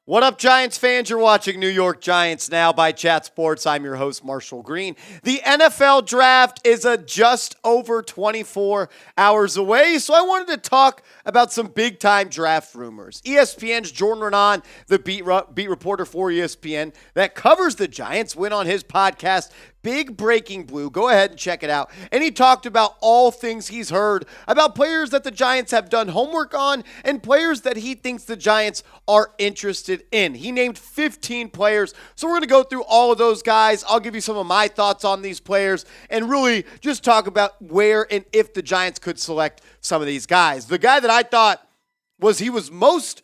What up, Giants fans? You're watching New York Giants Now by Chat Sports. I'm your host, Marshall Green. The NFL draft is just over 24 hours away, so I wanted to talk about some big-time draft rumors. ESPN's Jordan Raanan, the beat reporter for ESPN that covers the Giants, went on his podcast, Big Breaking Blue. Go ahead and check it out. And he talked about all things he's heard about players that the Giants have done homework on and players that he thinks the Giants are interested in. He named 15 players. So we're going to go through all of those guys. I'll give you some of my thoughts on these players and really just talk about where and if the Giants could select some of these guys. The guy that I thought he was most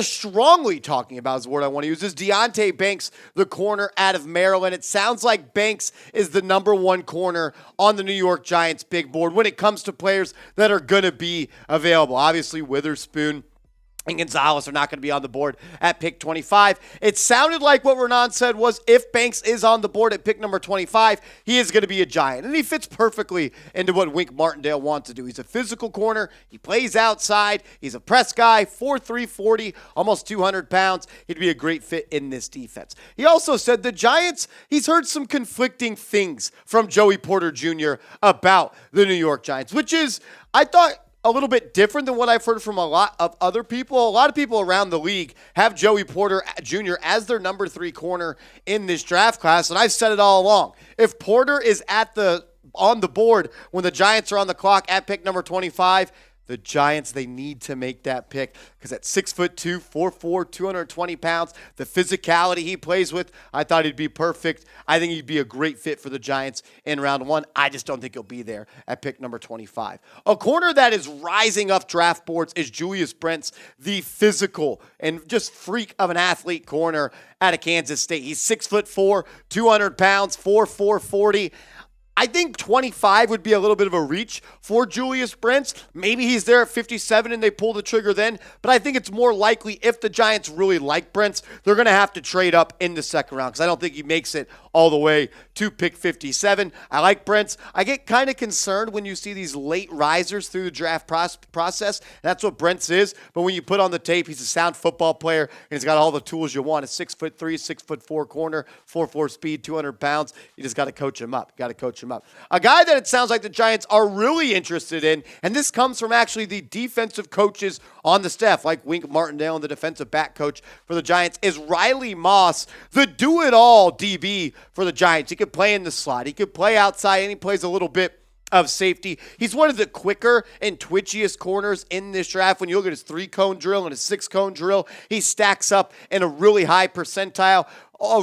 strongly talking about is the word I want to use, is Deonte Banks, the corner out of Maryland. It sounds like Banks is the number one corner on the New York Giants big board when it comes to players that are going to be available. Obviously, Witherspoon and Gonzalez are not going to be on the board at pick 25. It sounded like what Raanan said was if Banks is on the board at pick number 25, he is going to be a Giant. And he fits perfectly into what Wink Martindale wants to do. He's a physical corner. He plays outside. He's a press guy, 4'3", 40, almost 200 pounds. He'd be a great fit in this defense. He also said the Giants, he's heard some conflicting things from Joey Porter Jr. about the New York Giants, which is, I thought, a little bit different than what I've heard from a lot of other people. A lot of people around the league have Joey Porter Jr. as their number 3 corner in this draft class, and I've said it all along. If Porter is on the board when the Giants are on the clock at pick number 25, the Giants, they need to make that pick because at 6'2", 4'4", 220 pounds, the physicality he plays with, I thought he'd be perfect. I think he'd be a great fit for the Giants in round 1. I just don't think he'll be there at pick number 25. A corner that is rising up draft boards is Julius Brents, the physical and just freak of an athlete corner out of Kansas State. He's 6'4", 200 pounds, 4'4", 40. I think 25 would be a little bit of a reach for Julius Brents. Maybe he's there at 57 and they pull the trigger then. But I think it's more likely if the Giants really like Brents, they're going to have to trade up in the second round because I don't think he makes it all the way to pick 57. I like Brents. I get kind of concerned when you see these late risers through the draft process. That's what Brents is. But when you put on the tape, he's a sound football player and he's got all the tools you want. A 6'3", 6'4" corner, 4'4" speed, 200 pounds. You just got to coach him up. A guy that it sounds like the Giants are really interested in, and this comes from actually the defensive coaches on the staff, like Wink Martindale and the defensive back coach for the Giants, is Riley Moss, the do-it-all DB for the Giants. He could play in the slot. He could play outside, and he plays a little bit of safety. He's one of the quicker and twitchiest corners in this draft. When you look at his 3-cone drill and his 6-cone drill, he stacks up in a really high percentile.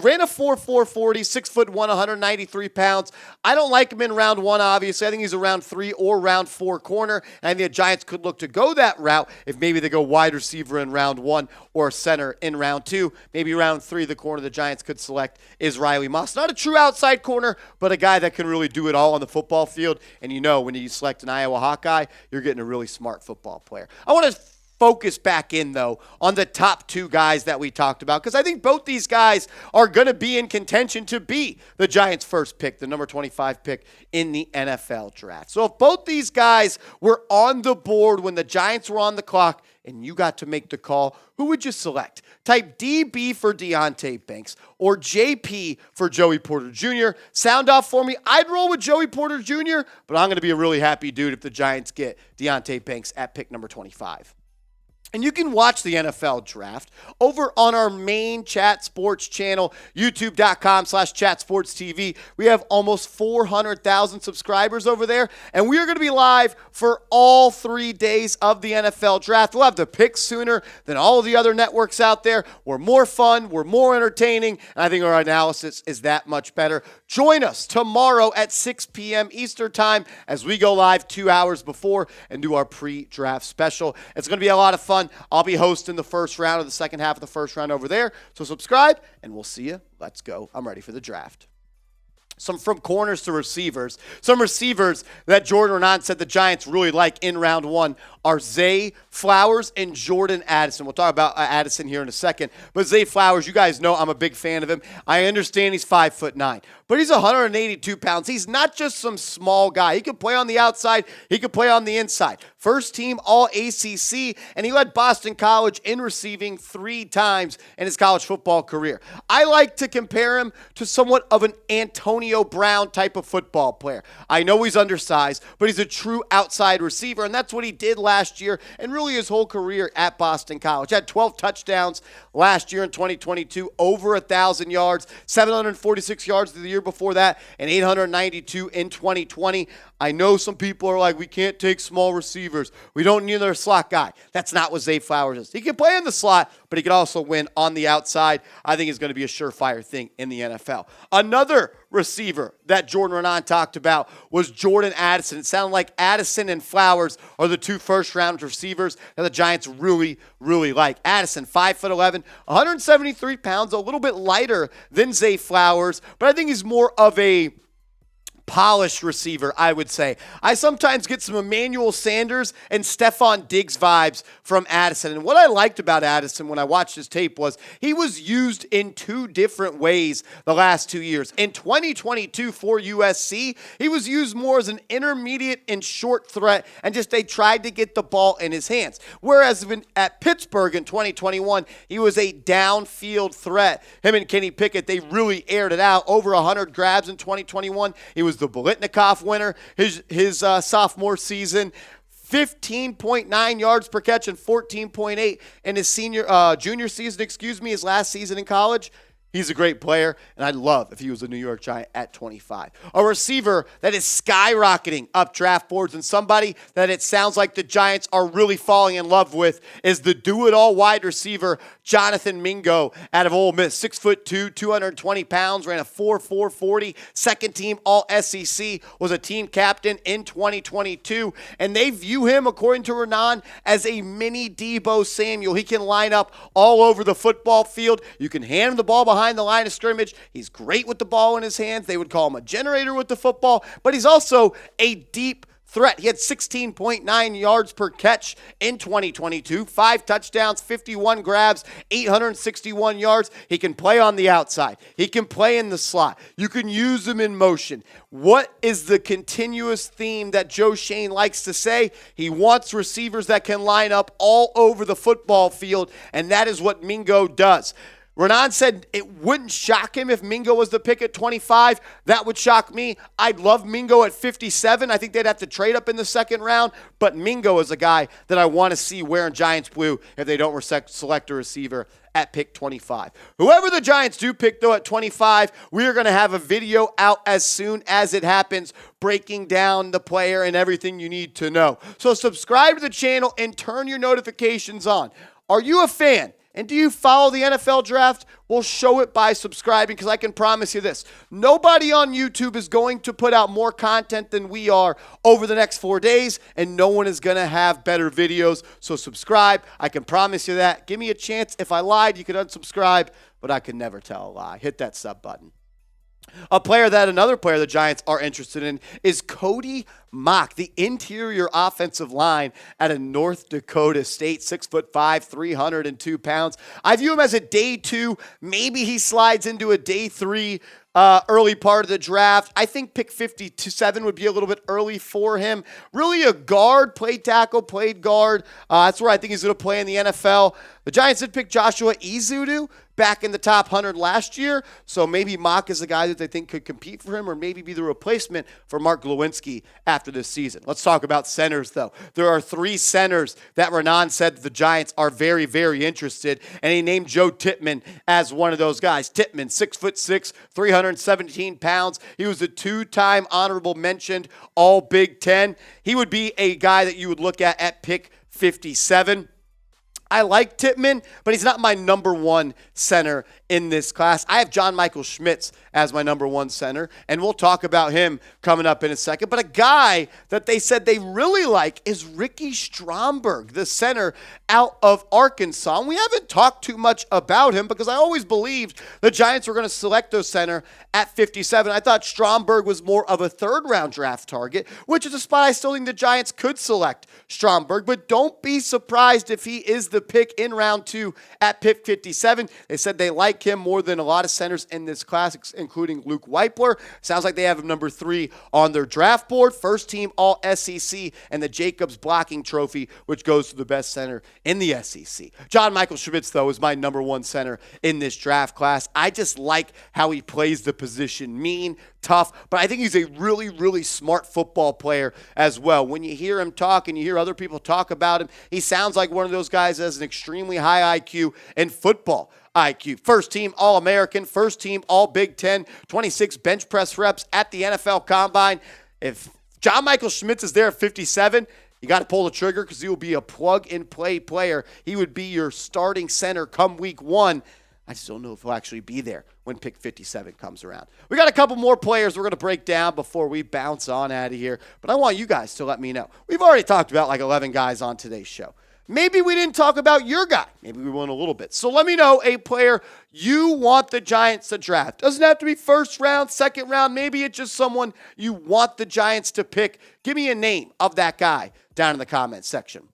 Ran a 4'4", 40, 6'1", 193 pounds. I don't like him in round 1, obviously. I think he's a round 3 or round 4 corner. And the Giants could look to go that route if maybe they go wide receiver in round 1 or center in round 2. Maybe round 3, the corner the Giants could select is Riley Moss. Not a true outside corner, but a guy that can really do it all on the football field. And you know, when you select an Iowa Hawkeye, you're getting a really smart football player. I want to focus back in, though, on the top 2 guys that we talked about, because I think both these guys are going to be in contention to be the Giants' first pick, the number 25 pick in the NFL draft. So if both these guys were on the board when the Giants were on the clock and you got to make the call, who would you select? Type DB for Deonte Banks or JP for Joey Porter Jr. Sound off for me. I'd roll with Joey Porter Jr., but I'm going to be a really happy dude if the Giants get Deonte Banks at pick number 25. And you can watch the NFL draft over on our main Chat Sports channel, youtube.com/chatsportstv. We have almost 400,000 subscribers over there, and we are going to be live for all 3 days of the NFL draft. We'll have the picks sooner than all of the other networks out there. We're more fun, we're more entertaining, and I think our analysis is that much better. Join us tomorrow at 6 p.m. Eastern Time as we go live 2 hours before and do our pre-draft special. It's going to be a lot of fun. I'll be hosting the first round or the second half of the first round over there. So subscribe, and we'll see you. Let's go. I'm ready for the draft. From corners to receivers. Some receivers that Jordan Raanan said the Giants really like in round 1 are Zay Flowers and Jordan Addison. We'll talk about Addison here in a second. But Zay Flowers, you guys know I'm a big fan of him. I understand he's 5'9", but he's 182 pounds. He's not just some small guy. He can play on the outside. He can play on the inside. First team All-ACC, and he led Boston College in receiving 3 times in his college football career. I like to compare him to somewhat of an Antonio Brown type of football player. I know he's undersized, but he's a true outside receiver, and that's what he did last year and really his whole career at Boston College. Had 12 touchdowns last year in 2022, over 1,000 yards, 746 yards the year before that, and 892 in 2020. I know some people are like, we can't take small receivers. We don't need another slot guy. That's not what Zay Flowers is. He can play in the slot, but he can also win on the outside. I think it's going to be a surefire thing in the NFL. Another receiver that Jordan Raanan talked about was Jordan Addison. It sounded like Addison and Flowers are the 2 first-round receivers that the Giants really, really like. Addison, 5'11", 173 pounds, a little bit lighter than Zay Flowers, but I think he's more of a polished receiver, I would say. I sometimes get some Emmanuel Sanders and Stephon Diggs vibes from Addison. And what I liked about Addison when I watched his tape was he was used in 2 different ways the last 2 years. In 2022 for USC, he was used more as an intermediate and short threat, and just they tried to get the ball in his hands. Whereas at Pittsburgh in 2021, he was a downfield threat. Him and Kenny Pickett, they really aired it out. Over 100 grabs in 2021. He was the Bolitnikoff winner his sophomore season. 15.9 yards per catch and 14.8 in his junior season, his last season in college. He's a great player, and I'd love if he was a New York Giant at 25. A receiver that is skyrocketing up draft boards, and somebody that it sounds like the Giants are really falling in love with is the do-it-all wide receiver, Jonathan Mingo, out of Ole Miss. 6'2", 220 pounds, ran a 4.4 40. Second team All-SEC, was a team captain in 2022, and they view him, according to Raanan, as a mini Deebo Samuel. He can line up all over the football field. You can hand him the ball behind the line of scrimmage. He's great with the ball in his hands. They would call him a generator with the football, but he's also a deep threat. He had 16.9 yards per catch in 2022, 5 touchdowns, 51 grabs, 861 yards. He can play on the outside. He can play in the slot. You can use him in motion. What is the continuous theme that Joe Schoen likes to say? He wants receivers that can line up all over the football field, and that is what Mingo does. Raanan said it wouldn't shock him if Mingo was the pick at 25. That would shock me. I'd love Mingo at 57. I think they'd have to trade up in the second round, but Mingo is a guy that I want to see wearing Giants blue if they don't select a receiver at pick 25. Whoever the Giants do pick, though, at 25, we are going to have a video out as soon as it happens, breaking down the player and everything you need to know. So subscribe to the channel and turn your notifications on. Are you a fan? And do you follow the NFL draft? We'll show it by subscribing, because I can promise you this. Nobody on YouTube is going to put out more content than we are over the next 4 days, and no one is going to have better videos. So subscribe. I can promise you that. Give me a chance. If I lied, you could unsubscribe, but I can never tell a lie. Hit that sub button. Another player the Giants are interested in is Cody Mauch, the interior offensive line out of North Dakota State, 6'5", 302 pounds. I view him as a day 2. Maybe he slides into a day 3 early part of the draft. I think pick 57 would be a little bit early for him. Really a guard, played tackle, played guard. That's where I think he's going to play in the NFL. The Giants did pick Joshua Ezeudu back in the top 100 last year, so maybe Mauch is a guy that they think could compete for him, or maybe be the replacement for Mark Glowinski after this season. Let's talk about centers, though. There are 3 centers that Raanan said that the Giants are very, very interested, and he named Joe Tippmann as one of those guys. Tippmann, 6'6", 317 pounds. He was a 2-time honorable mentioned All Big Ten. He would be a guy that you would look at pick 57. I like Tippmann, but he's not my number 1 center in this class. I have John Michael Schmitz as my number 1 center, and we'll talk about him coming up in a second. But a guy that they said they really like is Ricky Stromberg, the center out of Arkansas. And we haven't talked too much about him because I always believed the Giants were going to select their center at 57. I thought Stromberg was more of a 3rd-round draft target, which is a spot I still think the Giants could select Stromberg. But don't be surprised if he is the pick in round 2 at pick 57. They said they like him more than a lot of centers in this class, including Luke Weipler. Sounds like they have him number 3 on their draft board. First team All-SEC and the Jacobs Blocking Trophy, which goes to the best center in the SEC. John Michael Schmitz, though, is my number 1 center in this draft class. I just like how he plays the position. Mean, tough, but I think he's a really, really smart football player as well. When you hear him talk and you hear other people talk about him, he sounds like one of those guys that has an extremely high IQ and football IQ. First team All-American, first team All-Big Ten, 26 bench press reps at the NFL Combine. If John Michael Schmitz is there at 57, you got to pull the trigger because he will be a plug-and-play player. He would be your starting center come week 1. I just don't know if he'll actually be there when pick 57 comes around. We got a couple more players we're going to break down before we bounce on out of here, but I want you guys to let me know. We've already talked about like 11 guys on today's show. Maybe we didn't talk about your guy. Maybe we went a little bit. So let me know a player you want the Giants to draft. Doesn't have to be first round, second round. Maybe it's just someone you want the Giants to pick. Give me a name of that guy down in the comments section.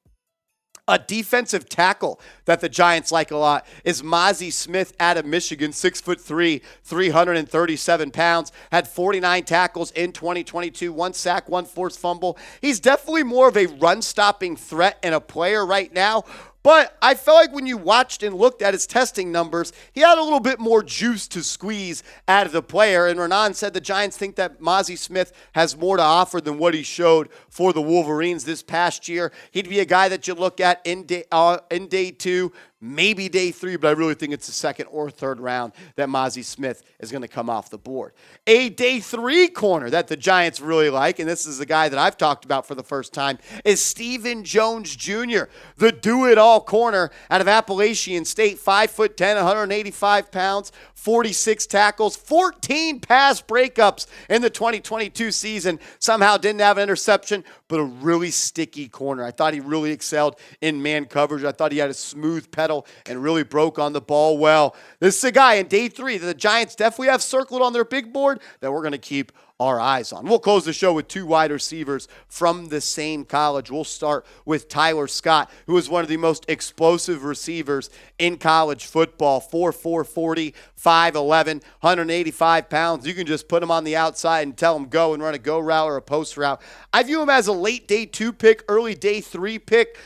A defensive tackle that the Giants like a lot is Mazi Smith out of Michigan, 6'3", 337 pounds, had 49 tackles in 2022, 1 sack, 1 forced fumble. He's definitely more of a run-stopping threat and a player right now. But I felt like when you watched and looked at his testing numbers, he had a little bit more juice to squeeze out of the player. And Raanan said the Giants think that Mazi Smith has more to offer than what he showed for the Wolverines this past year. He'd be a guy that you look at in day 2, maybe day 3, but I really think it's the second or third round that Mazi Smith is going to come off the board. A day 3 corner that the Giants really like, and this is a guy that I've talked about for the first time, is Stephen Jones Jr., the do-it-all corner out of Appalachian State, 5'10", 185 pounds, 46 tackles, 14 pass breakups in the 2022 season. Somehow didn't have an interception, but a really sticky corner. I thought he really excelled in man coverage. I thought he had a smooth pedal and really broke on the ball well. This is a guy in day 3 that the Giants definitely have circled on their big board that we're going to keep our eyes on. We'll close the show with 2 wide receivers from the same college. We'll start with Tyler Scott, who is one of the most explosive receivers in college football. 4'4", 40, 5'11", 185 pounds. You can just put him on the outside and tell him go and run a go route or a post route. I view him as a late day 2 pick, early day 3 pick.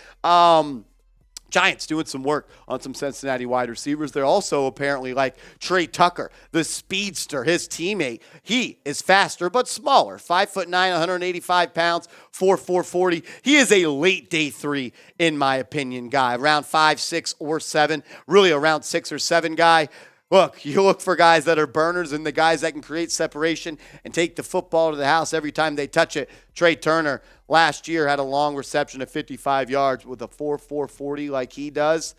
Giants doing some work on some Cincinnati wide receivers. They're also apparently like Tre Tucker, the speedster, his teammate. He is faster but smaller, 5'9", 185 pounds, 4'4", 40. He is a late day 3, in my opinion, guy. Around 5, 6, or 7. Really around 6 or 7 guy. Look, you look for guys that are burners and the guys that can create separation and take the football to the house every time they touch it. Tre Turner last year had a long reception of 55 yards with a 4'4", 40 like he does.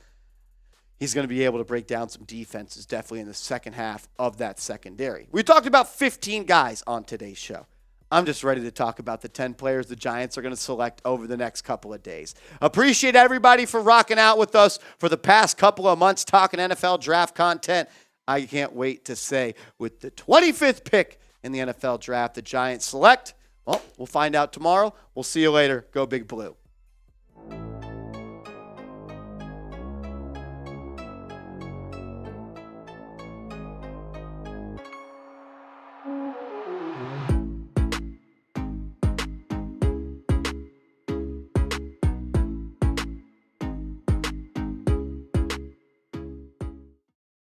He's going to be able to break down some defenses definitely in the second half of that secondary. We talked about 15 guys on today's show. I'm just ready to talk about the 10 players the Giants are going to select over the next couple of days. Appreciate everybody for rocking out with us for the past couple of months talking NFL draft content. I can't wait to say with the 25th pick in the NFL draft, the Giants select. Well, we'll find out tomorrow. We'll see you later. Go Big Blue.